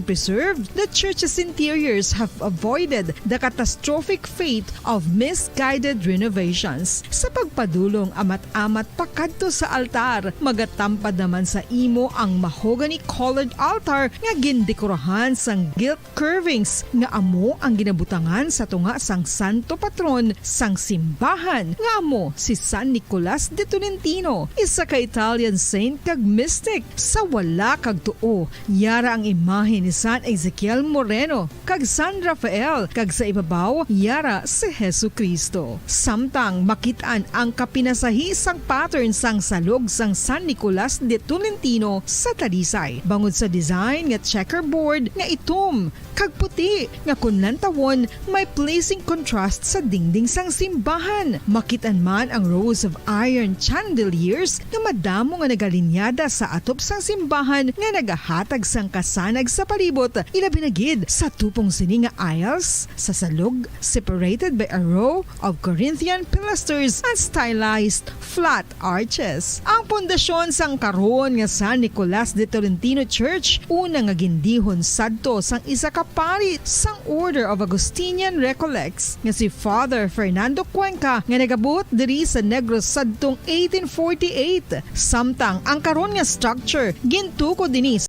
preserved, the church's interiors have avoided the catastrophic fate of misguided renovations. Sa pagpadulong amat-amat pakadto sa altar, magatampad naman sa imo ang mahogany-colored altar nga gindekorahan sang gilt curvings nga amo ang ginabutangan sa tunga sang santo patron sang simbahan nga amo si San Nicolas de Tolentino, isa ka Italian saint kag mystic. Sa wala kag tuo, yara ang imahe ni San Ezekiel Moreno kag San Rafael, kag sa ibabaw yara si Hesu Kristo. Samtang makitaan ang kapinasahi sang pattern sang salog sang San Nicolas de Tolentino sa Talisay, bangod sa design nga checkerboard nga itom kag puti nga kunlan tawon may pleasing contrast sa dingding sang simbahan. Makitaan man ang rows of iron chandeliers nga madamo nga nagalinyada sa atop sang simbahan nga nagahatag sang kasanag sa palibot, ilabi na gid sa tupong sini nga aisles sa salog, separated by a row of Corinthian pilasters and stylized flat arches. Ang pundasyon sang karon nga San Nicolas de Tolentino Church una nga gindihon sadto sang isa ka pari sang Order of Augustinian Recollects nga si Father Fernando Cuenca nga nagabot diri sa Negros sadtong 1848. Samtang ang karon nga structure gintuko dinhi.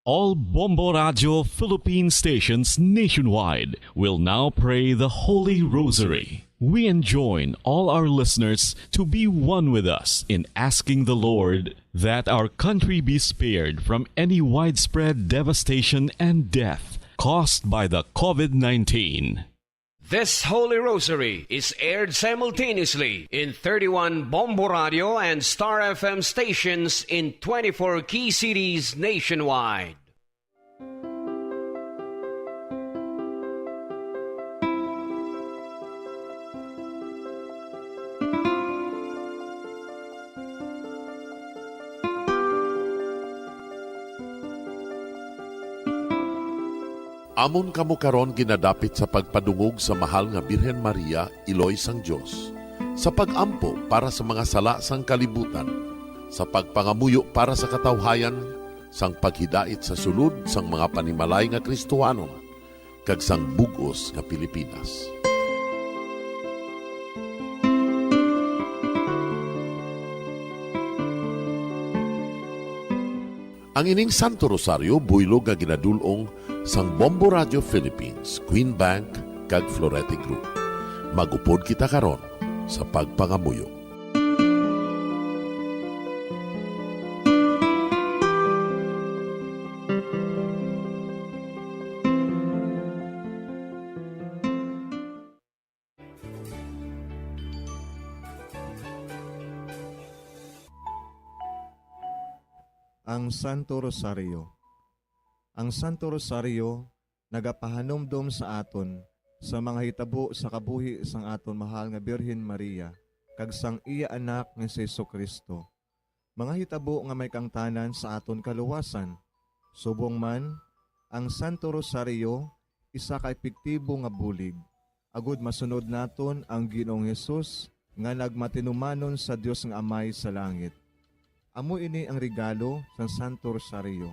All Bombo Radio Philippine stations nationwide will now pray the Holy Rosary. We enjoin all our listeners to be one with us in asking the Lord that our country be spared from any widespread devastation and death caused by the COVID-19. This Holy Rosary is aired simultaneously in 31 Bombo Radio and Star FM stations in 24 key cities nationwide. Amon kamo karon ginadapit sa pagpadungog sa mahal nga Birhen Maria, Iloy sang Dios, sa pagampo para sa mga sala sang kalibutan, sa pagpangamuyo para sa katawhayan, sang paghidait sa sulod sang mga panimalay nga Kristohanon, kag sang bugos nga Pilipinas. Ang ining Santo Rosario buylog nga ginadulong sang Bombo Radio Philippines, Queen Bank, kag Florete Group. Magupod kita karon sa pagpangamuyo. Ang Santo Rosario. Ang Santo Rosario nagapahanomdom sa aton sa mga hitabo sa kabuhi sang aton mahal nga Birhen Maria kag sang iya anak nga si Jesucristo. Mga hitabo nga may kangtanan sa aton kaluwasan. Subong man, ang Santo Rosario isa ka epektibo nga bulig. Agud masunod naton ang Ginoong Hesus nga nagmatinumanon sa Dios nga Amay sa langit. Amo ini ang regalo sa Santo Rosario.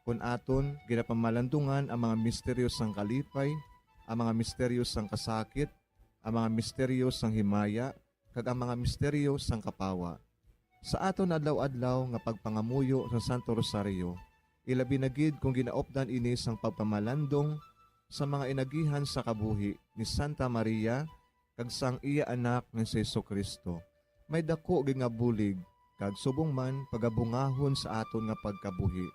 Kung aton ginapamalandungan ang mga misteryo sang kalipay, ang mga misteryo sang kasakit, ang mga misteryo sang himaya, kag ang mga misteryo sang kapawa. Sa aton adlaw-adlaw nga pagpangamuyo sa Santo Rosario, ilabi na gid kung ginaopdan ini sang pagpamalandong sa mga inagihan sa kabuhi ni Santa Maria kag sang iya anak nga si Jesucristo. May dako gid nga bulig kag subong man pagabungahon sa aton nga pagkabuhi.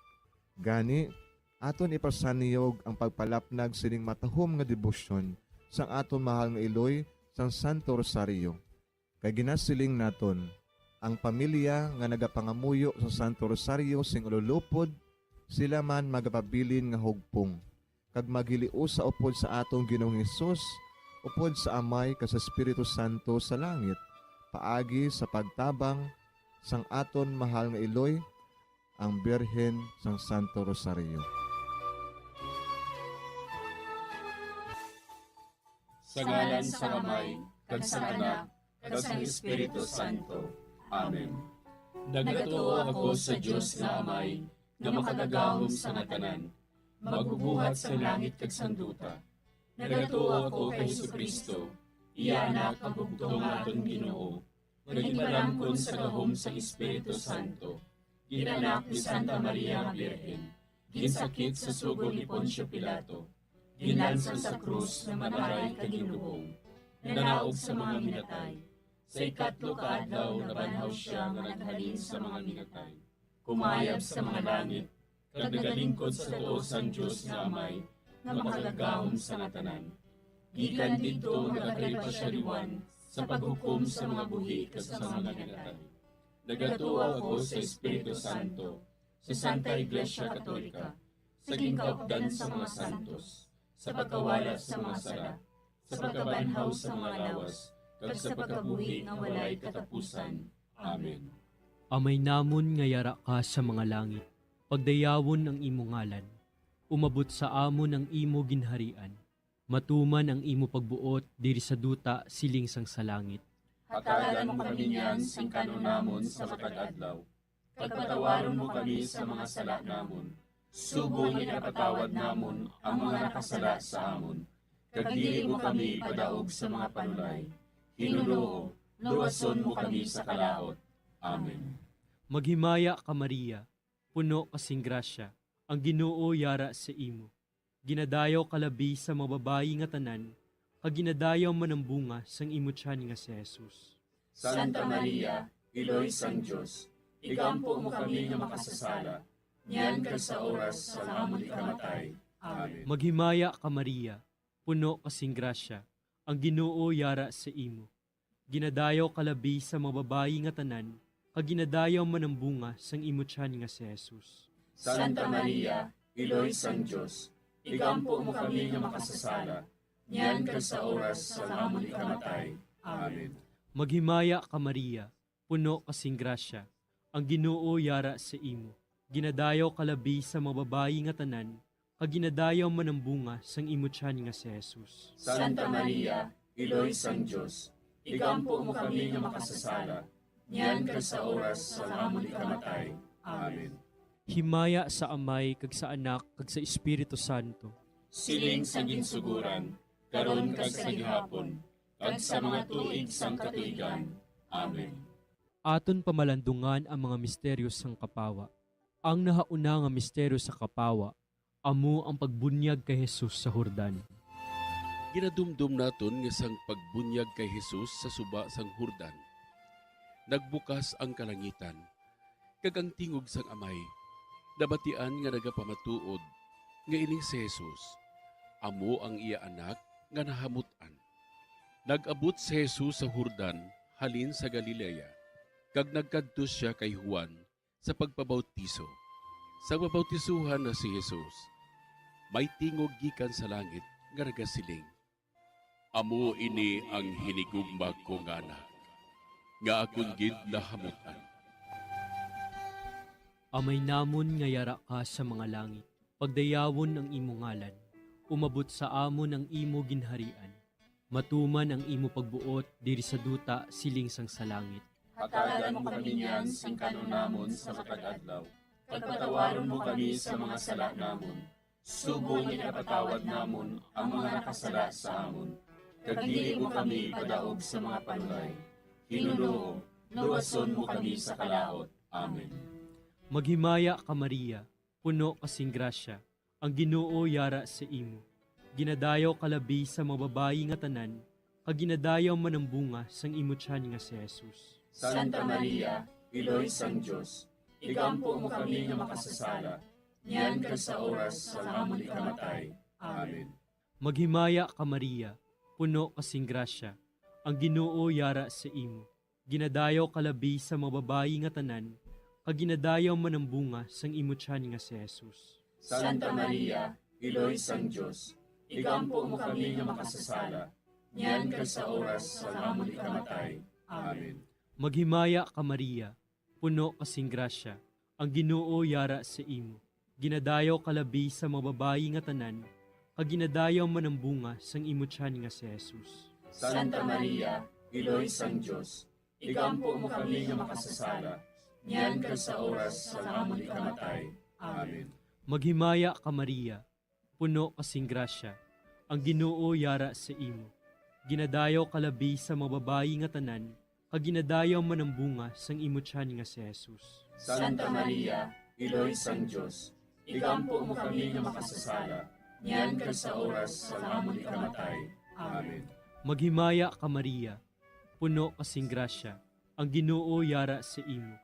Gani, aton ipasaniyog ang pagpalapnag sining matahom nga debosyon sang aton mahal nga Iloy sang Santo Rosario. Kay ginasiling naton, ang pamilya nga nagapangamuyo sa Santo Rosario sing ululupod, sila man magapabilin nga hugpong. Kag magiliu sa upod sa atong Ginoong Hesus, upod sa Amay ka sa Espiritu Santo sa langit, paagi sa pagtabang sang aton mahal nga Iloy, ang Birhen sang Santo Rosario. Sa ngalan sa Amay, kag sa Anak, kag sa Espiritu Santo. Amen. Nagatuo ako sa Dios nga Amay, nga makagagahom sa natanan. magbubuhat sa langit kag sanduta. Nagatuo ako kay Jesucristo, iya anak ang bugtong aton Ginoo. Nagibaramkon sa gahom sa Espiritu Santo. Ginanak ni Santa Maria nga Birhen. Ginsakit sa sugod ni Poncio Pilato. Ginlansan sa krus na manaray kag Ginoo. Nanaog sa mga minatay. Sa ikatlo ka adlaw nabanhaw siya nga naghalin sa mga minatay. Kumayab sa mga langit, kag nagalingkod sa tuo sang Dios nga Amay, nga makagagahom sa nga tanan. Gikan dito nagatay pa siya liwan sa paghukom sa mga buhi kag sa mga minatay. Nagatuo ako sa Espiritu Santo, sa Santa Iglesia Katolika, sa gingkaupdan sa mga santos, sa pagkawala sa mga sala, sa pagkabanhaw sa mga lawas, kag sa pagkabuhi nga walay katapusan. Amen. Amay namon nga yara ka sa mga langit, pagdayawon ang imo ngalan, umabot sa amon ang imo ginharian, matuman ang imo pagbuot diri sa duta siling sang sa langit. Hatagan mo kami niyan sing kanunamon sa matag adlaw. Pagpatawaron mo kami sa mga sala namon. Sugo ni napatawad namon ang mga nakasala sa amon. Kag dili mo kami padaog sa mga panulay. Hinuloo, luwason mo kami sa kalaot. Amen. Maghimaya ka Maria, puno kasing grasya, ang Ginoo yara sa imo. Ginadayaw kalabi sa mababayi nga tanan, kag ginadayaw man ang bunga sang imo tiyan nga si Jesus. Santa Maria, Iloy sang Diyos, igampo mo kami nga makasasala, niyan kag sa oras sa amon ikamatay. Amen. Maghimaya ka Maria, puno kasing grasya, ang Ginoo yara sa imo. Ginadayaw kalabi sa mababayi nga tanan, kag ginadayaw man ang bunga sang imo tiyan nga si Jesus. Santa Maria, Iloy sang Diyos, igampo mo kami nga makasasala, niyan kag sa oras sa amon ikamatay. Amen. Maghimaya ka Maria, puno kasing grasya, ang Ginoo yara sa imo. Ginadayaw kalabi sa mababayi nga tanan, kag ginadayaw man ang bunga sang imo tiyan nga si Jesus. Santa Maria, Iloy sang Diyos, igampo mo kami nga makasasala, niyan kag sa oras sa amon ikamatay. Amen. Himaya sa Amay, kag sa Anak, kag sa Espiritu Santo. Siling sa ginsuguran, karon kag sa gihapon, kag sa mga tuig sang katuigan. Amen. Aton pamalandungan ang mga misteryo sang kapawa. Ang nahauna nga misteryo sa kapawa, amo ang pagbunyag kay Jesus sa Hordan. Ginadumdum naton nga sang pagbunyag kay Jesus sa suba sang Hordan. Nagbukas ang kalangitan, kag ang tingog sang Amay, nabatian nga nagapamatuod, nga ining si Jesus, amo ang iya anak nga nahamutan. Nag-abot si Jesus sa Hordan, halin sa Galilea, kag nagkadto siya kay Juan sa pagpabautiso. Sa pabautisuhan na si Jesus, may tingog gikan sa langit nga nagasiling, amo ini ang hinigugmag ko nga anak, nga akong gid nahamutan. Amay namon nga yara ka sa mga langit, pagdayawon ang imo ngalan, umabot sa amon ang imo ginharian, matuman ang imo pagbuot diri sa duta siling sang sa langit. Hatagan mo kami niyan sing kanunamon sa matag adlaw. Pagpatawaron mo kami sa mga sala namon. Sugo ni napatawad namon ang mga nakasala sa amon. Kag dili mo kami padaog sa mga panulay. Hinuloo, luwason mo kami sa kalaot. Amen. Maghimaya ka Maria, puno kasing grasya, ang Ginoo yara sa imo. Ginadayaw kalabi sa mababayi nga tanan, kag ginadayaw man ang bunga sang imo tiyan nga si Jesus. Santa Maria, Iloy sang Diyos, igampo mo kami nga makasasala, niyan kag sa oras sa amon ikamatay. Amen. Maghimaya ka Maria, puno kasing grasya, ang Ginoo yara sa imo. Ginadayaw kalabi sa mababayi nga tanan, kag ginadayaw man ang bunga sang imo tiyan nga si Jesus. Santa Maria, Iloy sang Diyos, igampo mo kami nga makasasala, niyan kag sa oras sa amon ikamatay. Amen. Maghimaya ka Maria, puno kasing grasya, ang Ginoo yara sa imo. Ginadayaw kalabi sa mababayi nga tanan, kag ginadayaw man ang bunga sang imo tiyan nga si Jesus. Santa Maria, Iloy sang Diyos, igampo mo kami nga makasasala, niyan kag sa oras sa amon ikamatay. Amen. Maghimaya ka Maria, puno kasing grasya. Ang Ginoo yara sa imo. Ginadayaw kalabi sa mga babayi nga tanan, kag ginadayaw man ang bunga sang imo tiyan nga si Jesus. Santa Maria, Iloy sang Diyos, ikampo mo kami nga makasasala, niyan kag sa oras sa amon ikamatay. Amen. Maghimaya ka Maria, puno kasing grasya. Ang Ginoo yara sa imo.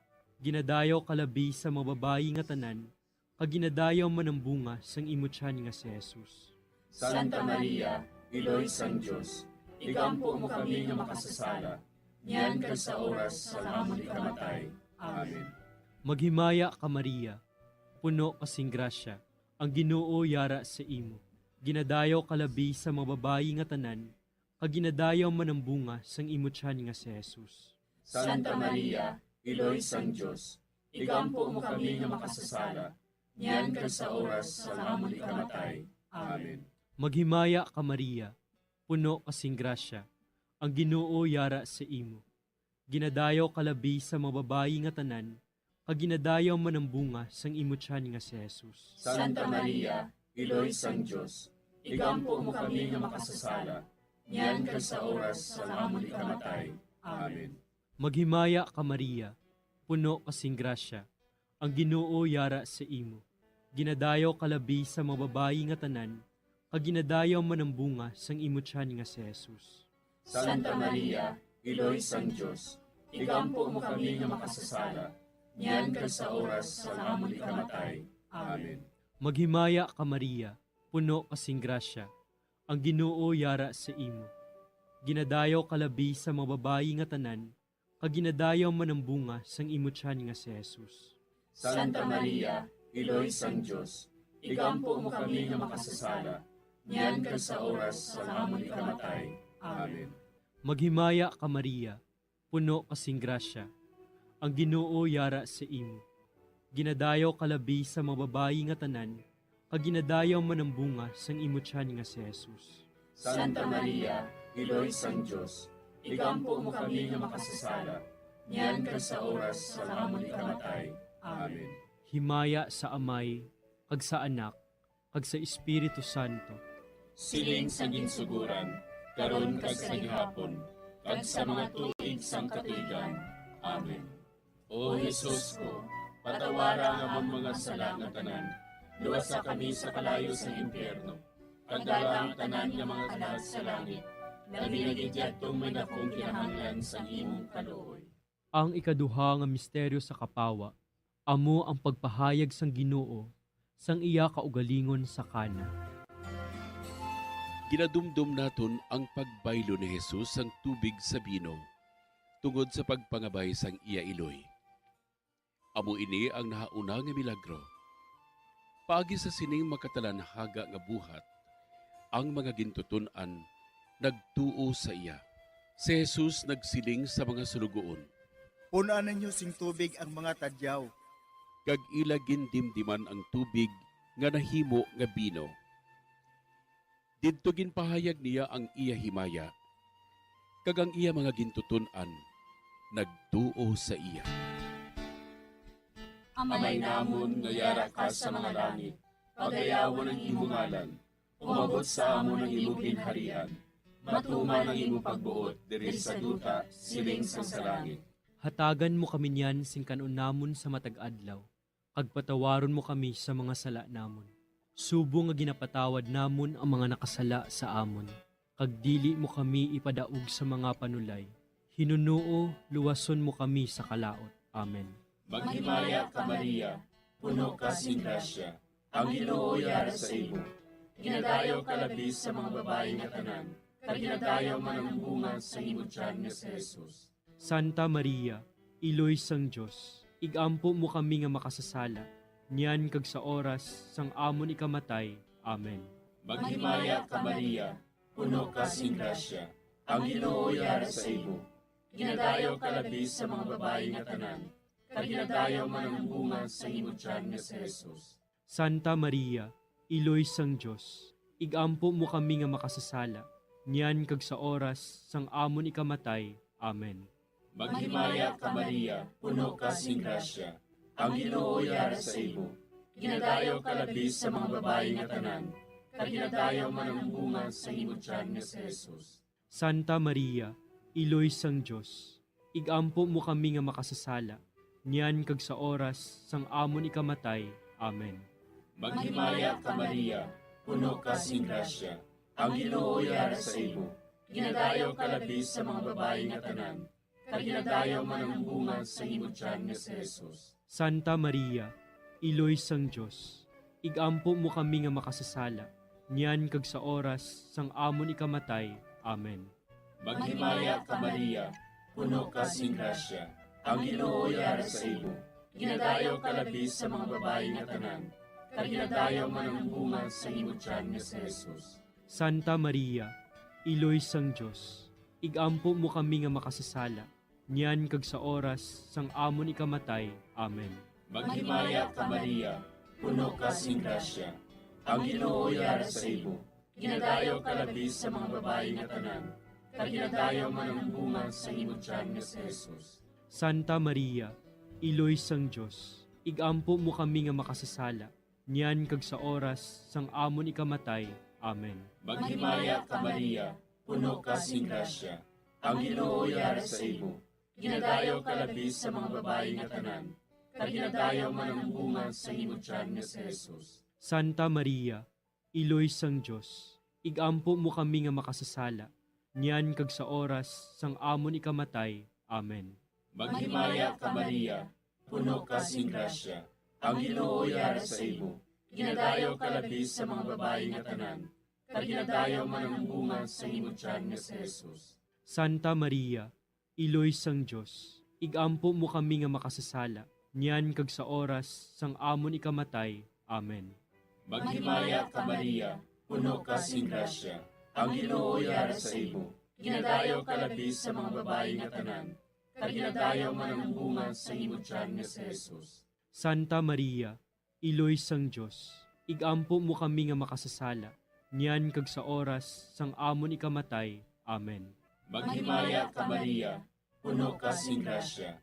Ginadayaw kalabi sa mga babayi nga tanan, kag ginadayaw man ang bunga sang imo tiyan nga si Jesus. Santa Maria, Iloy sang Diyos, ikampo mo kami nga makasasala, niyan kag sa oras sa amon ikamatay. Amen. Maghimaya ka Maria, puno kasing grasya. Ang Ginoo yara sa imo. Ginadayaw kalabi sa mga babayi nga tanan, kag ginadayaw man ang bunga sang imo tiyan nga si Jesus. Santa Maria, Iloy sang Diyos, ikampo mo kami nga makasasala, niyan kag sa oras sa amon ikamatay. Amen. Maghimaya ka Maria, puno kasing grasya. Ang Ginoo yara sa imo. Ginadayaw kalabi sa mga babayi nga tanan, kag ginadayaw man ang bunga sang imo tiyan nga si Jesus. Santa Maria, Iloy sang Diyos, ikampo mo kami nga makasasala, niyan kag sa oras sa amon ikamatay. Amen. Maghimaya ka Maria, puno kasing grasya. Ang Ginoo yara sa imo. Ginadayaw kalabi sa mga babayi nga tanan, kag ginadayaw man ang bunga sang imo tiyan nga si Jesus. Santa Maria, Iloy sang Diyos, ikampo mo kami nga makasasala, niyan kag sa oras sa amon ikamatay. Amen. Maghimaya ka Maria, puno kasing grasya. Ang Ginoo yara sa imo. Ginadayaw kalabi sa mga babayi nga tanan, kag ginadayaw man ang bunga sang imo tiyan nga si Jesus. Santa Maria, Iloy sang Diyos, ikampo mo kami nga makasasala, niyan kag sa oras sa amon ikamatay. Amen. Maghimaya ka Maria, puno kasing grasya. Ang Ginoo yara sa imo. Ginadayaw kalabi sa mga babayi nga tanan, kag ginadayaw man ang bunga sang imo tiyan nga si Jesus. Santa Maria, Iloy sang Diyos, ikampo mo kami nga makasasala, niyan kag sa oras sa amon ikamatay. Amen. Himaya sa Amay, kag sa Anak, kag sa Espiritu Santo. Siling sa ginsuguran, karon kag sa gihapon, kag sa mga tuig sang katuigan. Amen. O Jesus ko, patawara nga among mga sala nga tanan, luwasa kami sa kalayo sa impyerno, kag dalang tanan nga mga kalag sa langit, naginagidyatong may dakong kinahanglan sa imong kaluoy. Ang ikaduha nga misteryo sa kapawa, amo ang pagpahayag sang Ginoo sang iya kaugalingon sa kana. Ginadumdum naton ang pagbaylo ni Jesus sang tubig sa bino, tungod sa pagpangabay sang iya iloy. Amo ini ang nahauna nga milagro. Paagi sa sining makatalanahaga nga buhat, ang mga gintutunan nagtuo sa iya. Si Jesus nagsiling sa mga sulugoon, Punaan ninyo sing tubig ang mga tadyaw. kag ila gindimdiman ang tubig nga nahimo nga bino. Didto ginpahayag niya ang iya himaya, kag ang iya mga gintutunan nagtuo sa iya. Amay namon nga yara ka sa mga langit, pagayawon ang imong ngalan, umabot sa amon ang imong ginharian, matuman ang imong pagbuot diri sa duta siling sa langit. Hatagan mo kami niyan sing kanon namon sa matag adlaw, kag patawaron mo kami sa mga sala namon. Subo nga ginapatawad namon ang mga nakasala sa amon, kag dili mo kami ipadaog sa mga panulay. Hinunuo, luwason mo kami sa kalaot. Amen. Maghimaya ka Maria, puno ka sing grasya, ang Ginoo yara sa imo. Ginadayaw ka labis sa mga babae nga tanan, kag ginadayaw man ang bunga sa imo tiyan nga si Jesus. Santa Maria, Iloy sang Diyos, igampo mo kami nga makasasala, niyan kag sa oras sang amon ikamatay. Amen. Maghimaya ka Maria, puno ka sing grasya, ang Ginoo yara sa imo. Ginadayaw ka labis sa mga babae nga tanan, kag ginadayaw man ang bunga sa imo tiyan nga si Jesus. Santa Maria, Iloy sang Diyos, igampo mo kami nga makasasala, niyan kag sa oras sang amon ikamatay. Amen. Maghimaya ka Maria, puno ka sing grasya, ang Ginoo yara sa imo. Ginadayaw ka labis sa mga babae nga tanan, kaginadayaw man ang bunga sa imong tiyan nga si Jesus. Santa Maria, Iloy sang Diyos, igampo mo kami nga makasasala, niyan kag sa oras sang amon ikamatay. Amen. Maghimaya ka Maria, puno ka sing grasya, ang Ginoo yara sa imo. Ginadayaw ka labis sa mga babae nga tanan, kaginadayaw man ang bunga sa imong tiyan nga si Jesus. Santa Maria, Iloy sang Diyos, igampo mo kami nga makasasala, niyan kag sa oras sang amon ikamatay. Amen. Maghimaya ka Maria, puno ka sing grasya, ang Ginoo yara sa imo. Ginadayaw ka labis sa mga babae nga tanan, kaginadayaw man ang bunga sa imong tiyan nga si Jesus. Santa Maria, Iloy sang Diyos, igampo mo kami nga makasasala, niyan kag sa oras sang amon ikamatay. Amen. Maghimaya ka Maria, puno ka sing grasya, ang Ginoo yara sa imo. Ginadayaw ka labis sa mga babae nga tanan, kaginadayaw man ang bunga sa imong tiyan nga si Jesus. Santa Maria, Iloy sang Diyos, igampo mo kami nga makasasala, niyan kag sa oras sang amon ikamatay. Amen. Maghimaya ka Maria, puno ka sing grasya, ang Ginoo yara sa imo. Ginadayaw ka labis sa mga babae nga tanan, kaginadayaw man ang bunga sa imong tiyan nga si Jesus. Santa Maria, Iloy sang Diyos, igampo mo kami nga makasasala, niyan kag sa oras sang amon ikamatay. Amen. Maghimaya ka Maria, puno ka sing grasya, ang Ginoo yara sa imo. Ginadayaw ka labis sa mga babae nga tanan, kaginadayaw man ang bunga sa imong tiyan nga si Jesus. Santa Maria, Iloy sang Diyos, igampo mo kami nga makasasala, niyan kag sa oras sang amon ikamatay. Amen. Maghimaya ka Maria, puno ka sing grasya, ang Ginoo yara sa imo. Ginadayaw ka labis sa mga babae nga tanan, kaginadayaw man ang bunga sa imong tiyan nga si Jesus. Santa Maria, Iloy sang Diyos, igampo mo kami nga makasasala, niyan kag sa oras sang amon ikamatay. Amen. Maghimaya ka Maria, puno ka sing grasya,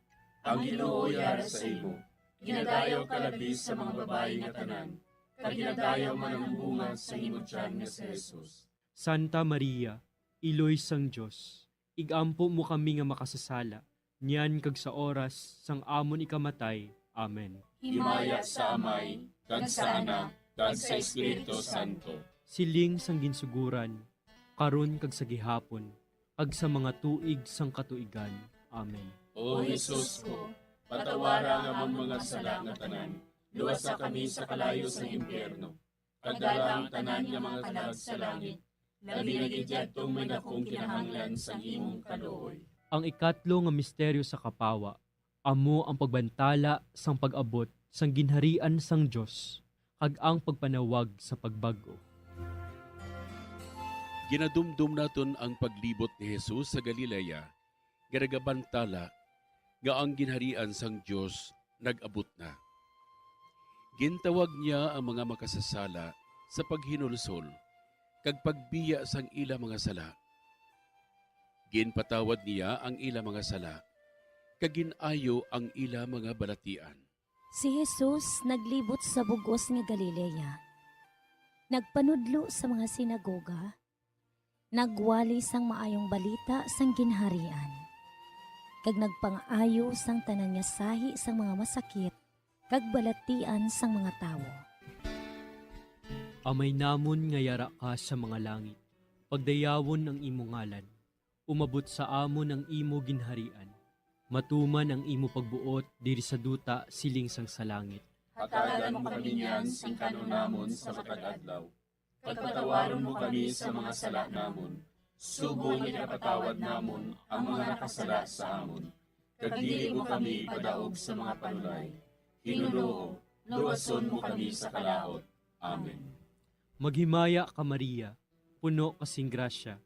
ang Ginoo yara sa imo. Ginadayaw ka labis sa mga babae nga tanan, kaginadayaw man ang bunga sa imong tiyan nga si Jesus. Santa Maria, Iloy sang Diyos, igampo mo kami nga makasasala, niyan kag sa oras sang amon ikamatay. Amen. Himaya sa Amay, kag sa Anak, kag sa Espiritu Santo. Siling sang ginsuguran, karon kag sa gihapon, kag sa mga tuig sang katuigan. Amen. O Jesus ko, patawara nga ang mga sala nga tanan, luwasa kami sa kalayo sa impyerno. Kagdala ang tanan nga mga kalag sa langit, labi na gidyadtong may dakong kinahanglan sa imong kaluoy. Ang ikatlo nga misteryo sa kapawa, amo ang pagbantala sang pag-abot sang ginharian sang Dios kag ang pagpanawag sa pagbago. Ginadumdum naton ang paglibot ni Jesus sa Galilea, garagabantala nga ang ginharian sang Dios nag-abot na. Gintawag niya ang mga makasasala sa paghinulsol kag pagbiya sang ila mga sala. Ginpatawad niya ang ila mga sala kag ginayo ang ila mga balatian. Si Jesus naglibot sa bugos nga Galilea. Nagpanudlo sa mga sinagoga. Nagwali sang maayong balita sang ginharian. Kag nagpang-ayo sang tanan nga sahi sang mga masakit kag balatian sang mga tawo. Amay namon nga yara ka sa mga langit, pagdayawon ang imo ngalan, umabot sa amon ang imo ginharian. Matuman ang imo pagbuot diri sa duta siling sang sa langit. Hatagan mo kami niyan sing kanunamon sa matag adlaw. Pagpatawaron mo kami sa mga sala namon. Subong ipatawad namon ang mga nakasala sa amon. Kag dili mo kami padaog sa mga panulay. Hinuloo, luwason mo kami sa kalaot. Amen. Maghimaya ka Maria, puno kasing grasya,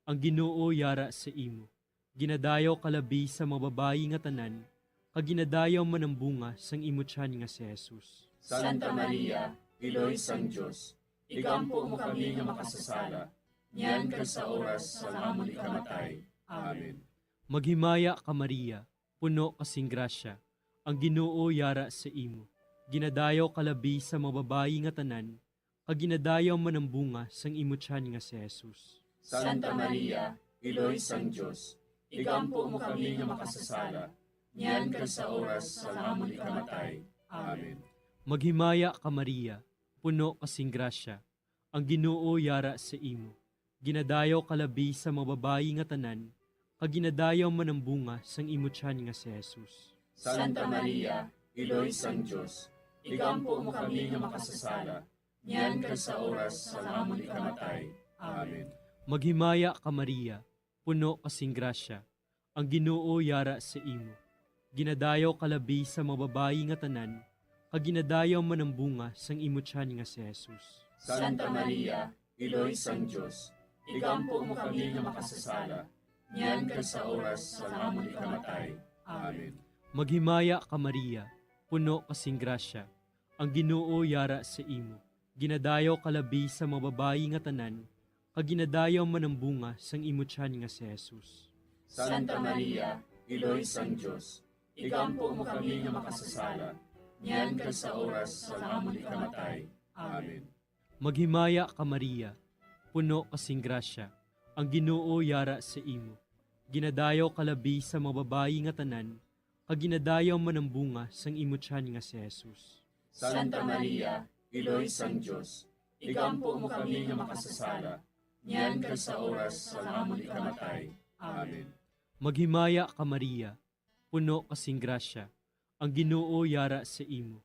ang Ginoo yara sa imo. Ginadayaw kalabi sa mga babayi nga tanan, kag ginadayaw man ang bunga sang imo tiyan nga si Jesus. Santa Maria, Iloy sang Diyos, igampo mo kami nga makasasala, niyan kag sa oras sa amon ikamatay. Amen. Maghimaya ka Maria, puno kasing grasya, ang Ginoo yara sa imo. Ginadayaw kalabi sa mga babayi nga tanan, kaginadayaw man ang bunga sang imutyan nga si Jesus. Santa Maria, Iloy sang Diyos, igampo mo kami nga makasasala, niyan ka sa oras sa amon ikamatay. Amen. Maghimaya ka Maria, puno kasing grasya, ang Ginoo yara sa imo. Ginadayaw kalabi sa mga babayi nga tanan, kaginadayaw man ang bunga sang imutyan nga si Jesus. Santa Maria, Iloy sang Diyos, igampo mo kami nga makasasala, niyan ka sa oras sa amon ikamatay. Amen. Maghimaya ka Maria, puno kasing grasya, ang Ginoo yara sa imo. Ginadayaw kalabi sa mga babayi nga tanan, kaginadayaw man ang bunga sang imutyan nga si Jesus. Santa Maria, Iloy sang Diyos, igampo mo kami nga makasasala, niyan ka sa oras sa amon ikamatay. Amen. Maghimaya ka Maria, puno kasing grasya, ang Ginoo yara sa imo. Ginadayaw kalabi sa mga babayi nga tanan, kaginadayaw man ang bunga sang imutyan nga si Jesus. Santa Maria, Iloy sang Diyos, igampo mo kami nga makasasala, niyan ka sa oras sa amon ikamatay. Amen. Maghimaya ka Maria, puno kasing grasya, ang Ginoo yara sa imo. Ginadayaw kalabi sa mga babayi nga tanan, kaginadayaw man ang bunga sang imutyan nga si Jesus. Santa Maria, Iloy sang Diyos, igampo mo kami nga makasasala, niyan ka sa oras sa amon ikamatay. Amen. Maghimaya ka Maria, puno kasing grasya, ang Ginoo yara sa imo.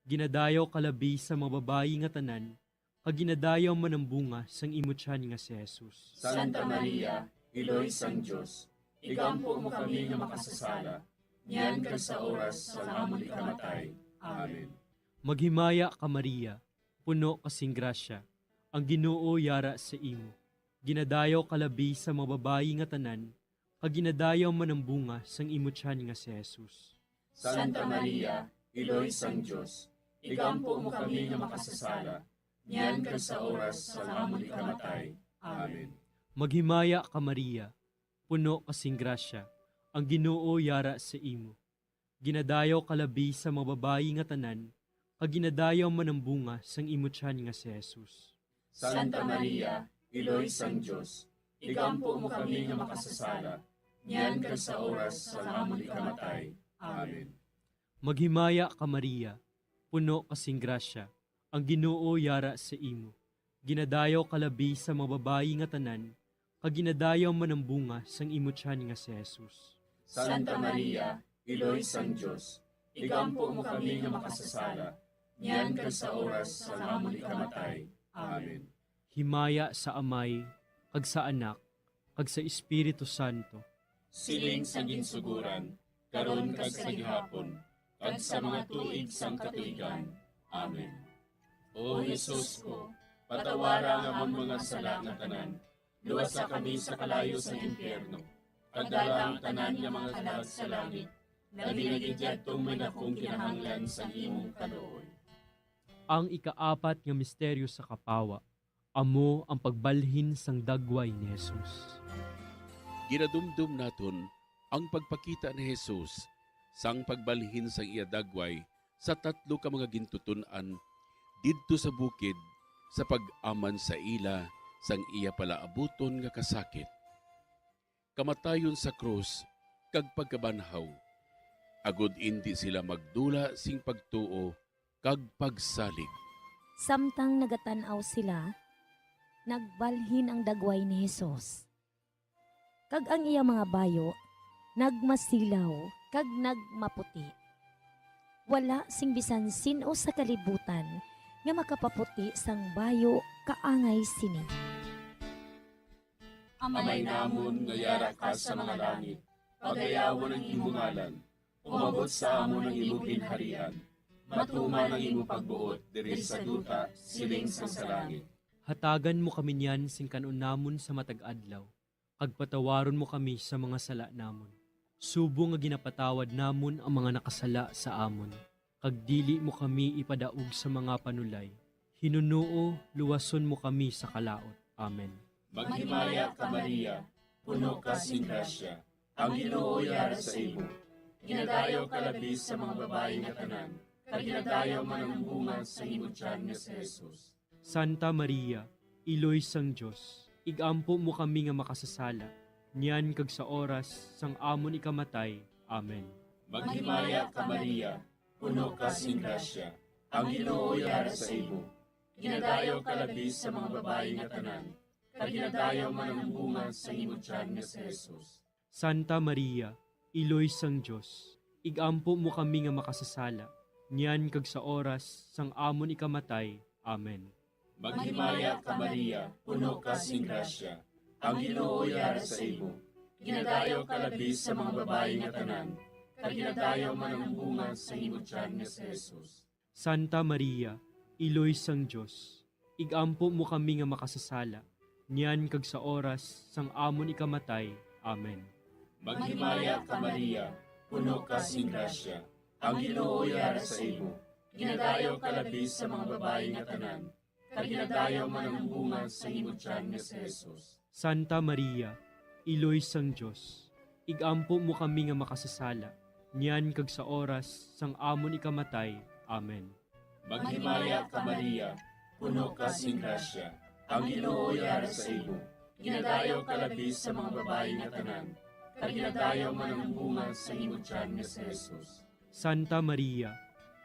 Ginadayaw kalabi sa mga babayi nga tanan, kaginadayaw man ang bunga sang imutyan nga si Jesus. Santa Maria, Iloy sang Diyos, igampo mo kami nga makasasala, niyan ka sa oras sa amon ikamatay. Amen. Maghimaya ka Maria, puno kasing grasya, ang Ginoo yara sa imo. Ginadayaw kalabi sa mga babayi nga tanan, kaginadayaw man ang bunga sang imutyan nga si Jesus. Santa Maria, Iloy sang Diyos, igampo mo kami nga makasasala, niyan ka sa oras sa amon ikamatay. Amen. Maghimaya ka Maria, puno kasing grasya, ang Ginoo yara sa imo. Ginadayaw kalabi sa mga babayi nga tanan, kaginadayaw man ang bunga sang imutyan nga si Jesus. Santa Maria, Iloy sang Diyos, igampo mo kami nga makasasala, niyan ka sa oras sa amon ikamatay. Amen. Maghimaya ka Maria, puno kasing grasya, ang Ginoo yara sa imo. Ginadayaw kalabi sa mga babayi nga tanan, kaginadayaw man ang bunga sang imutyan nga si Jesus. Santa Maria, Iloy sang Diyos, igampo mo kami nga makasasala, niyan ka sa oras sa amon ikamatay. Amen. Himaya sa Amay, kag sa Anak, kag sa Espiritu Santo. Siling sa ginsuguran, karon kag sa gihapon, kag sa mga tuig sang katuigan. Amen. O Jesus ko, patawara nga amon mga sala nga tanan, luwasa kami sa kalayo sa impyerno, pagdala ang tanan nga mga kalag sa langit, labi na gidyadtong may dakong kinahanglan sa imong kaluoy. Ang ikaapat nga misteryo sa kapawa, amo ang pagbalhin sang dagway ni Jesus. Ginadumdum naton ang pagpakita ni Jesus sang pagbalhin sang iya dagway sa tatlo ka mga gintutunan didto sa bukid sa pag-aman sa ila sang iya palaabuton nga kasakit. Kamatayon sa krus kag pagkabanhaw, agud indi sila magdula sing pagtuo kag pagsalig. Samtang nagatanaw sila, nagbalhin ang dagway ni Jesus. Kag ang iya mga bayo, nagmasilaw, kag nagmaputi. Wala sing bisan sino sa kalibutan nga makapaputi sang bayo kaangay sini. Amay namon nga yara ka sa mga langit, pagayawon ang imong ngalan, umabot sa amon ang imong ginharian, matuman ang imong pagbuot diri sa duta siling sa langit. Hatagan mo kami niyan sing kanon namon sa matag adlaw, kag patawaron mo kami sa mga sala namon. Subo nga ginapatawad namon ang mga nakasala sa amon, kag dili mo kami ipadaog sa mga panulay. Hinunuo, luwason mo kami sa kalaot. Amen. Maghimaya ka Maria, puno ka sing grasya, ang Ginoo yara sa imo. Ginadayaw ka labis sa mga babae nga tanan, kag ginadayaw man ang bunga sa imong tiyan nga si Jesus. Santa Maria, Iloy sang Dios, igampo mo kami nga makasasala, niyan kag sa oras sang amon ikamatay. Amen. Maghimaya ka Maria, puno ka sing grasya, ang Ginoo yara sa imo. Ginadayaw ka labi sa mga babae nga tanan, kag ginadayaw man ang bunga sa imo tiyan nga si Jesus. Santa Maria, Iloy sang Dios, igampo mo kami nga makasasala, niyan kag sa oras sang amon ikamatay. Amen. Maghimaya ka Maria, puno ka sing grasya, ang Ginoo yara sa imo. Ginadayaw ka labi sa mga babae nga tanan, kag ginadayaw man ang bunga sa imo tiyan nga si Jesus. Santa Maria, Iloy sang Dios, igampo mo kami nga makasasala, niyan kag sa oras sang amon ikamatay. Amen. Maghimaya ka Maria, puno ka sing grasya, ang Ginoo yara sa imo. Ginadayaw ka labi sa mga babae nga tanan, kag ginadayaw man ang bunga sa imo tiyan nga si Jesus. Santa Maria, Iloy sang Dios, igampo mo kami nga makasasala, niyan kag sa oras sang amon ikamatay. Amen. Maghimaya ka Maria, puno ka sing grasya, ang Ginoo yara sa imo. Ginadayaw ka labi sa mga babae nga tanan, kag ginadayaw man ang bunga sa imo tiyan nga si Jesus. Santa Maria,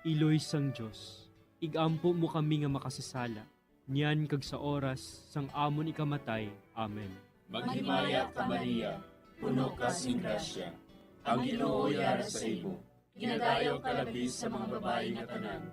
Iloy sang Dios, igampo mo kami nga makasasala, niyan kag sa oras sang amon ikamatay. Amen. Maghimaya ka Maria, puno ka sing grasya, ang Ginoo yara sa imo. Ginadayaw ka labi sa mga babae nga tanan,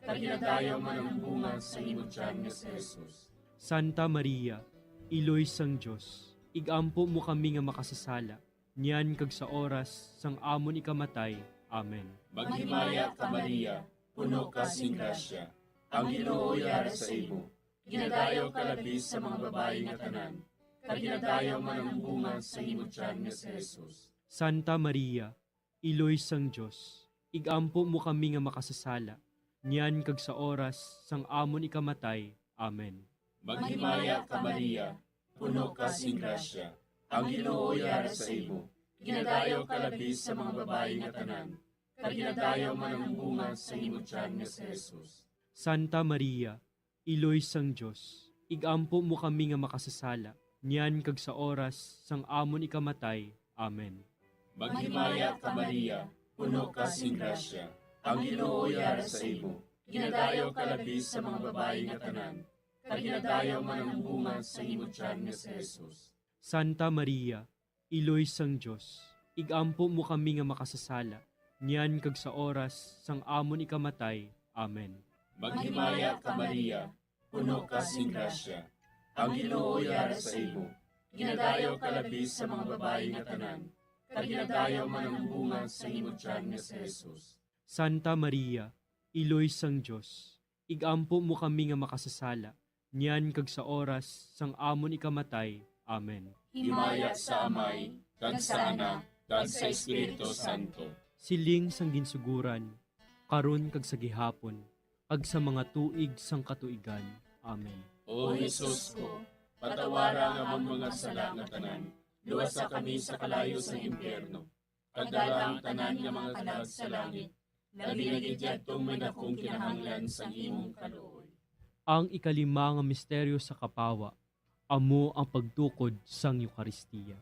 kag ginadayaw man ang bunga sa imo tiyan nga si Jesus. Santa Maria, Iloy sang Dios, igampo mo kami nga makasasala, niyan kag sa oras sang amon ikamatay. Amen. Maghimaya ka Maria, puno ka sing grasya, ang Ginoo yara sa imo. Ginadayaw ka labi sa mga babae nga tanan, kag ginadayaw man ang bunga sa imo tiyan nga si Jesus. Santa Maria, Iloy sang Dios, igampo mo kami nga makasasala, niyan kag sa oras sang amon ikamatay. Amen. Maghimaya ka Maria, puno ka sing grasya, ang Ginoo yara sa imo. Ginadayaw ka labi sa mga babae nga tanan, kag ginadayaw man ang bunga sa imo tiyan nga si Jesus. Santa Maria, Iloy sang Dios, igampo mo kami nga makasasala, niyan kag sa oras sang amon ikamatay. Amen. Maghimaya ka Maria, puno ka sing grasya, ang Ginoo yara sa imo. Ginadayaw ka labi sa mga babae nga tanan, kag ginadayaw man ang bunga sa imo tiyan nga si Jesus. Santa Maria, Iloy sang Dios, igampo mo kami nga makasasala, niyan kag sa oras sang amon ikamatay. Amen. Maghimaya ka Maria, puno ka sing grasya, ang Ginoo yara sa imo. Ginadayaw ka labi sa mga babae nga tanan, kag ginadayaw man ang bunga sa imo tiyan nga si Jesus. Santa Maria, Iloy sang Dios, igampo mo kami nga makasasala, niyan kag sa oras sang amon ikamatay. Amen. Himaya sa Amay, kag sa Anak, kag sa Espiritu Santo. Siling sang ginsuguran, karon kag sa gihapon, kag sa mga tuig sang katuigan. Amen. O Jesus ko, patawara nga ang mga sala nga tanan, luwasa kami sa kalayo sa impyerno. Pagdala ang tanan nga mga kalag sa langit, labi na gidyadtong may dakong kinahanglan sa imong kaluoy. Ang ikalima nga misteryo sa kapawa, amo ang pagtukod sang Eucharistia.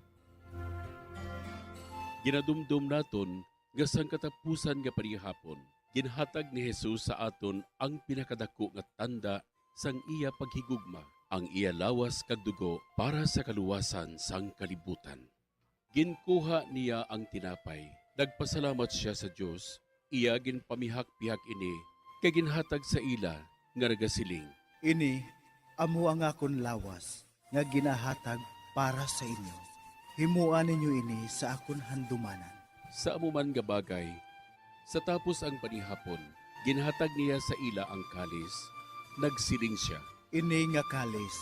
Ginadumdum naton nga sang katapusan nga panihapon, ginhatag ni Jesus sa aton ang pinakadako nga tanda sang iya paghigugma, ang iya lawas kag dugo para sa kaluwasan sang kalibutan. Ginkuha niya ang tinapay, nagpasalamat siya sa Dios, iya ginpamihak-pihak ini, kay ginhatag sa ila nga nagasiling. Ini, amo ang akon lawas, nga ginahatag para sa inyo. Himuan ninyo ini sa akon handumanan. Sa amuman nga bagay, sa tapos ang panihapon, ginhatag niya sa ila ang kalis, nagsiling siya. Ini nga kalis,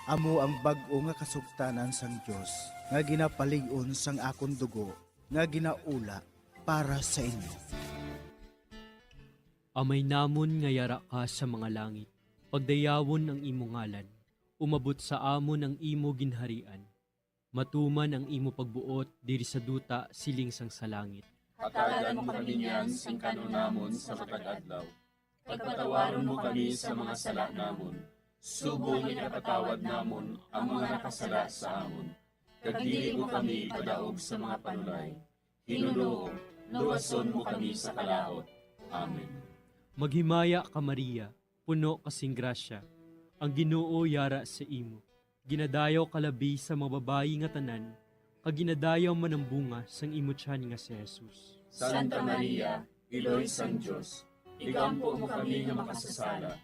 amo ang bag-o nga kasugtanan sang Dios, nga ginapalig-on sang akon dugo, nga ginaula para sa inyo. Amay namon nga yara ka sa mga langit, pagdayawon ang imo ngalan, umabot sa amon ang imo ginharian. Matuman ang imo pagbuot diri sa duta siling sang sa langit. Hatagan mo kami niyan sing kanunamon sa matag-adlaw. Pagpatawaron mo kami sa mga sala namon, Subong ipatawad namon ang mga nakasala sa amon. Kag dili mo kami ipadaog sa mga panulay. Hinunoo, luwason mo kami sa kalaot. Amen. Maghimaya ka Maria, puno kasing grasya. Ang Ginoo yara sa imo. Ginadayaw kalabi sa mga babayi nga tanan, kag ginadayaw man ang bunga sang imo tiyan nga si Jesus. Santa Maria, Iloy sang Diyos, igampo mo kami nga makasasala,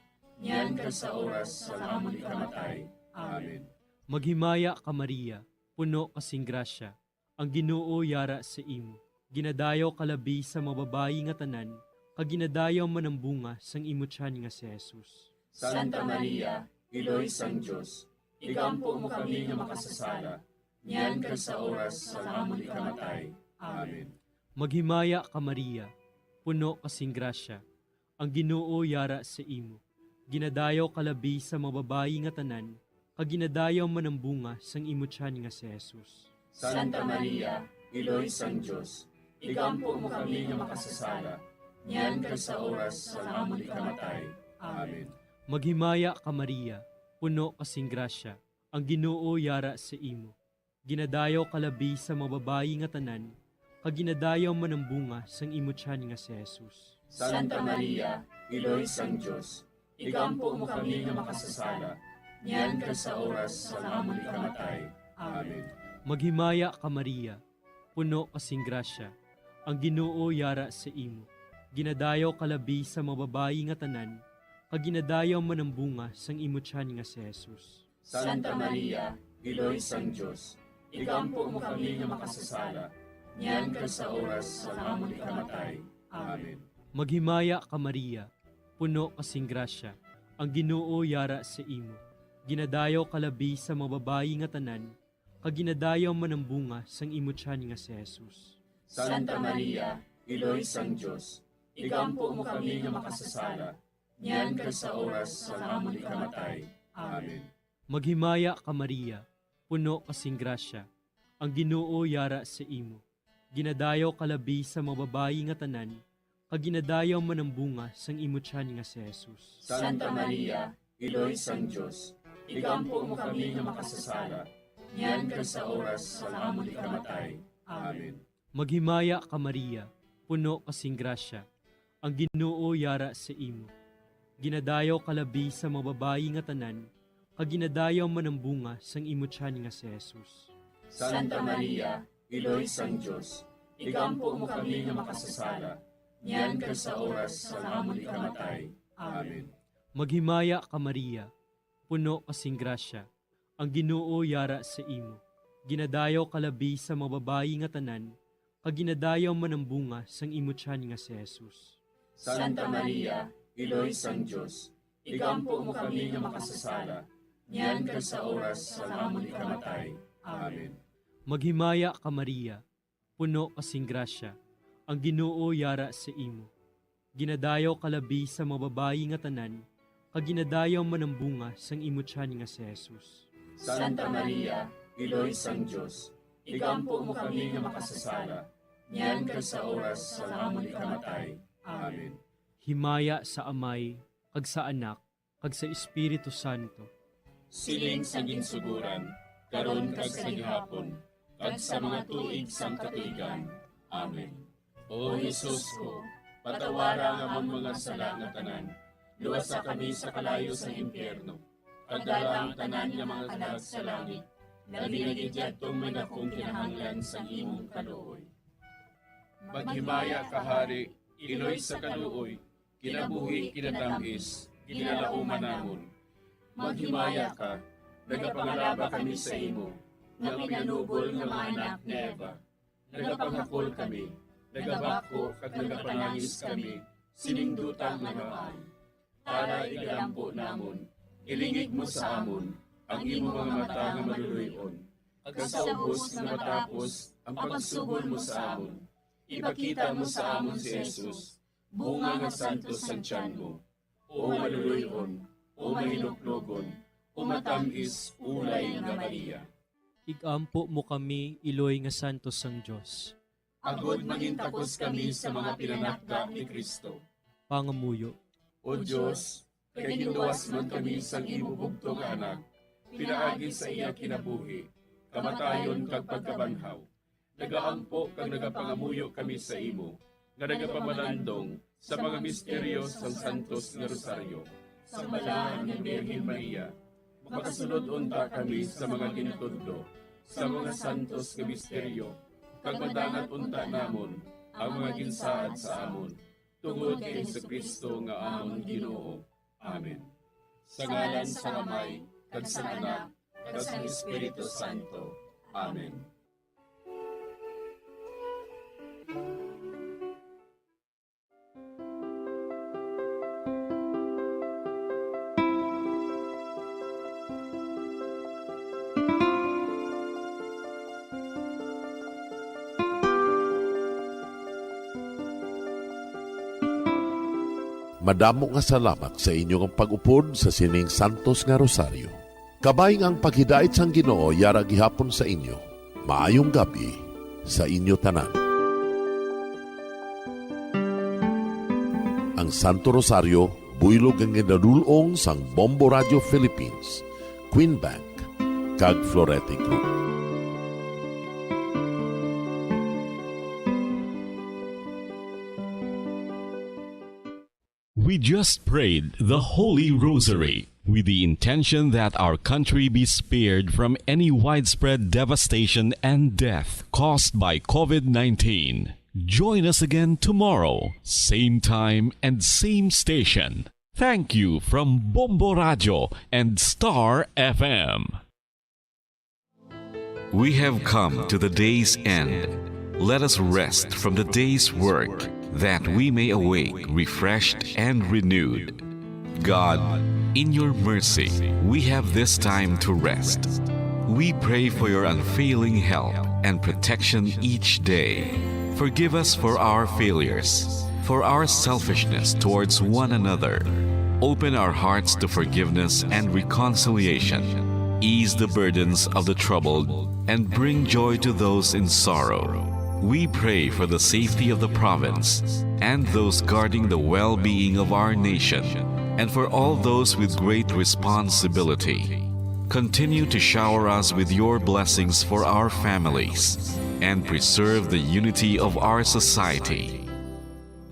niyan ka sa oras sa amon ikamatay. Amen. Maghimaya ka Maria, puno kasing grasya. Ang Ginoo yara sa imo. Ginadayaw kalabi sa mga babayi nga tanan, kag ginadayaw man ang bunga sang imo tiyan nga si Jesus. Santa Maria, Iloy sang Diyos, igampo mo kami nga makasasala, niyan ka sa oras sa amon ikamatay. Amen. Maghimaya ka Maria, puno kasing grasya. Ang Ginoo yara sa imo. Ginadayaw kalabi sa mga babayi nga tanan, kag ginadayaw man ang bunga sang imo tiyan nga si Jesus. Santa Maria, Iloy sang Diyos, igampo mo kami nga makasasala, niyan ka sa oras sa amon ikamatay. Amen. Maghimaya ka Maria, puno kasing grasya. Ang Ginoo yara sa imo. Ginadayaw kalabi sa mga babayi nga tanan, kag ginadayaw man ang bunga sang imo tiyan nga si Jesus. Santa Maria, Iloy sang Diyos, igampo mo kami nga makasasala, niyan ka sa oras sa amon ikamatay. Amen. Maghimaya ka Maria, puno kasing grasya. Ang Ginoo yara sa imo. Ginadayaw kalabi sa mga babayi nga tanan, kag ginadayaw man ang bunga sang imo tiyan nga si Jesus. Santa Maria, Iloy sang Diyos, igampo mo kami nga makasasala, niyan ka sa oras sa amon ikamatay. Amen. Maghimaya ka Maria, puno kasing grasya. Ang Ginoo yara sa imo. Ginadayaw kalabi sa mga babayi nga tanan, kag ginadayaw man ang bunga sang imo tiyan nga si Jesus. Santa Maria, Iloy sang Diyos, igampo mo kami nga makasasala, niyan ka sa oras sa amon ikamatay. Amen. Maghimaya ka Maria, puno kasing grasya. Ang Ginoo yara sa imo. Ginadayaw kalabi sa mga babayi nga tanan, kag ginadayaw man ang bunga sang imo tiyan nga si Jesus. Santa Maria, Iloy sang Diyos, igampo mo kami nga makasasala, niyan ka sa oras sa amon ikamatay. Amen. Maghimaya ka Maria, puno kasing grasya. Ang Ginoo yara sa imo. Ginadayaw kalabi sa mga babayi nga tanan, kag ginadayaw man ang bunga sang imo tiyan nga si Jesus. Santa Maria, Iloy sang Diyos, igampo mo kami nga makasasala, niyan ka sa oras sa amon ikamatay. Amen. Maghimaya ka Maria, puno kasing grasya. Ang Ginoo yara sa imo. Ginadayaw kalabi sa mga babayi nga tanan, kag ginadayaw man ang bunga sang imo tiyan nga si Jesus. Santa Maria, Iloy sang Diyos, igampo mo kami nga makasasala, niyan ka sa oras sa amon ikamatay. Amen. Maghimaya ka Maria, puno kasing grasya. Ang Ginoo yara sa imo. Ginadayaw kalabi sa mga babayi nga tanan, kag ginadayaw man ang bunga sang imo tiyan nga si Jesus. Santa Maria, Iloy sang Diyos, igampo mo kami nga makasasala, niyan ka sa oras sa amon ikamatay. Amen. Himaya sa Amay, kag sa Anak, kag sa Espiritu Santo. Siling sa ginsuguran, karon kag sa gihapon, kag sa mga tuig sang katuigan. Amen. O Jesus ko, patawara nga among mga sala nga tanan, luwasa kami sa kalayo sa impyerno, kag dala ang tanan nga mga kalag sa langit, nagigid tong may dakong kinahanglan sa imong kaluoy. Maghimaya ka Hari, Iloy sa kaluoy, kinabuhi kinatamis, ginalauman namon. Maghimaya ka, nagapangalaba kami sa imo, nga pinanubol nga mga anak ni Eva. Nagapanghakol kami, nagabako kag nagapanangis kami, siningdutang nagaan. Para igalampo namon, ilingig mo sa amon, ang imo mga mata nga maluluyon. Kag sa ubos nga matapos, ang pagsugod mo sa amon. Ipakita mo sa amon si Jesus, bunga nga santos sa tiyan mo. O maluluyon, o mahiluklogon, o matamis, ulay nga Maria. Igampo mo kami, Iloy nga santos sang Dios. Agod mangintapos kami sa mga pinanakda ni Kristo. Pangamuyo. O Diyos, kay ginuwas man kami sang imo bugtong nga anak, pinaagi sa iya kinabuhi, kamatayon kag pagkabanhaw. Nagaampo kag nagapangamuyo kami sa imo, nga nagapamalandong sa mga misteryo sang Santos nga Rosaryo. Sa balaan ng Birhen Maria, makasunod unta kami sa mga ginutudlo, sa mga santos nga misteryo, kag madangat unta namon ang mga ginsaad sa amon, tungod kay Jesucristo nga amon Ginoo. Amen. Sa ngalan sa Amay, kag sa Anak, kag sa Espiritu Santo. Amen. Madamo nga salamat sa inyong pag-upod sa sining Santos nga Rosaryo. Kabayng ang paghidait sang Ginoo yara gihapon sa inyo. Maayong gabi sa inyo tanan. Ang Santo Rosario buylog ang ginadulong sang Bombo Radio Philippines, Queen Bank, kag Florete Group. We just prayed the Holy Rosary with the intention that our country be spared from any widespread devastation and death caused by COVID-19. Join us again tomorrow, same time and same station. Thank you from Bombo Radio and Star FM. We have come to the day's end. Let us rest from the day's work, that we may awake refreshed and renewed. God, in your mercy, we have this time to rest. We pray for your unfailing help and protection each day. Forgive us for our failures, for our selfishness towards one another. Open our hearts to forgiveness and reconciliation. Ease the burdens of the troubled and bring joy to those in sorrow. We pray for the safety of the province and those guarding the well-being of our nation, and for all those with great responsibility. Continue to shower us with your blessings for our families and preserve the unity of our society.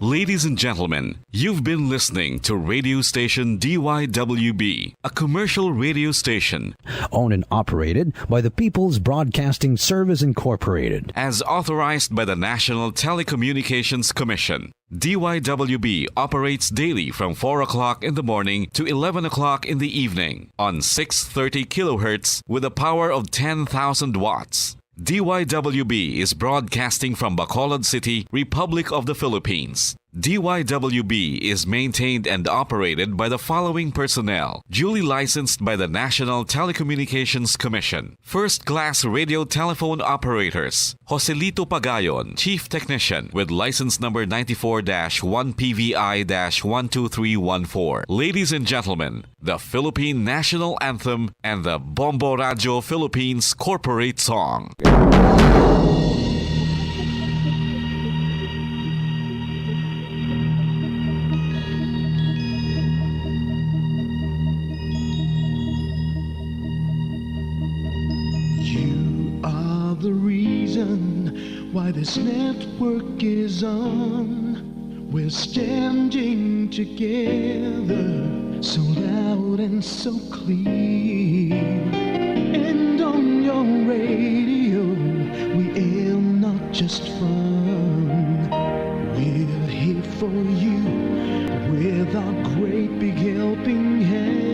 Ladies and gentlemen, you've been listening to radio station DYWB, a commercial radio station owned and operated by the People's Broadcasting Service Incorporated, as authorized by the National Telecommunications Commission. DYWB operates daily from 4 o'clock in the morning to 11 o'clock in the evening on 630 kilohertz with a power of 10,000 watts. DYWB is broadcasting from Bacolod City, Republic of the Philippines. DYWB is maintained and operated by the following personnel, duly licensed by the National Telecommunications Commission. First-class radio telephone operators, Joselito Pagayon, Chief Technician, with license number 94-1PVI-12314. Ladies and gentlemen, the Philippine National Anthem and the Bombo Radio Philippines Corporate Song. The reason why this network is on, we're standing together so loud and so clear. And on your radio we aim not just fun, we're here for you with our great big helping hand.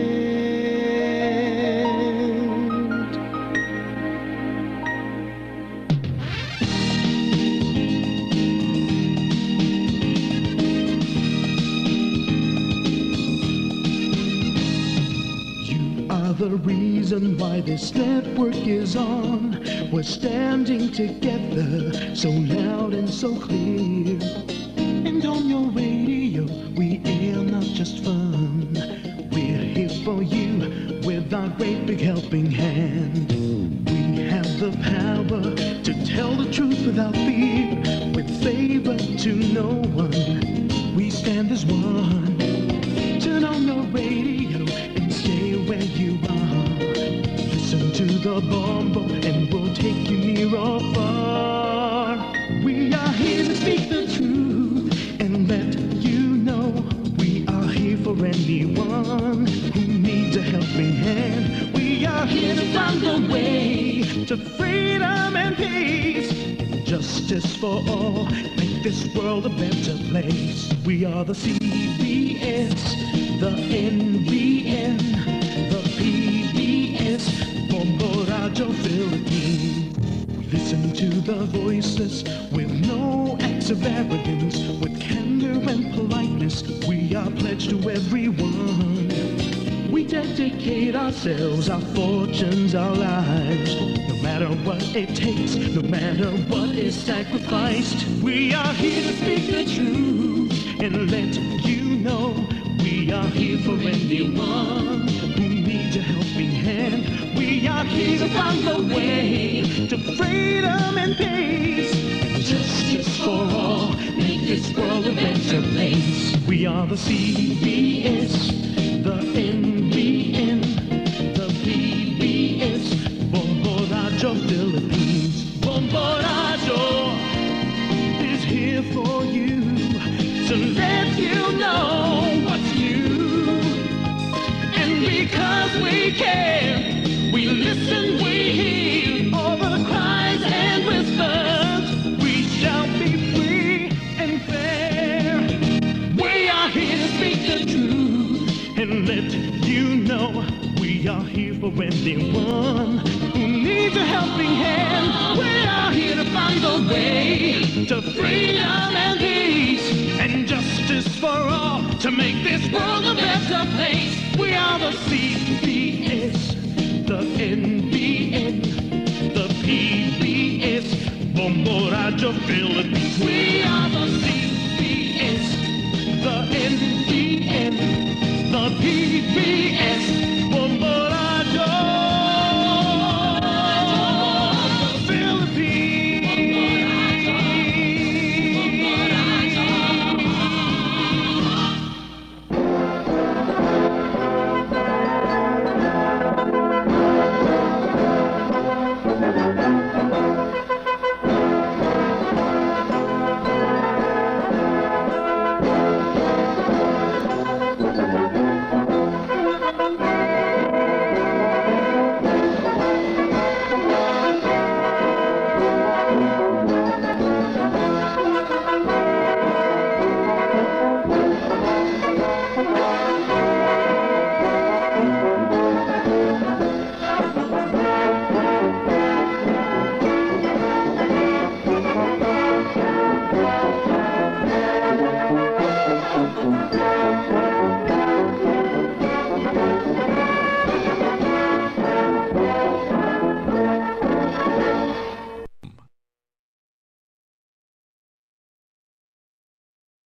The reason why this network is on, we're standing together so loud and so clear. And on your radio we air not just fun, we're here for you with our great big helping hand. We have the power to tell the truth without fear, with favor to no one. We stand as one. Turn on your radio a bombo and we'll take you near or far. We are here to speak the truth and let you know we are here for anyone who needs a helping hand. We are here to find the way to freedom and peace and justice for all. Make this world a better place. We are the CBS, the NBN, the PBS, Bombo Radio Philippines. We listen to the voices with no acts of arrogance, with candor and politeness. We are pledged to everyone. We dedicate ourselves, our fortunes, our lives. No matter what it takes, no matter what is sacrificed. We are here to speak the truth and let you know we are here for anyone who needs a helping hand. We are here to find the way to freedom and peace and justice for all. Make this world a better place. We are the CBS, the NBN, the PBS, Bombo Radio Philippines. Bombo Radio is here for you to let you know what's new. And because we care, we listen, we hear all the cries and whispers. We shall be free and fair. We are here to speak the truth and let you know we are here for anyone who needs a helping hand. We are here to find the way to freedom and peace and justice for all, to make this world a better place. We are the CBS, the NBN, the PBS, Bombo Radio Philippines. We are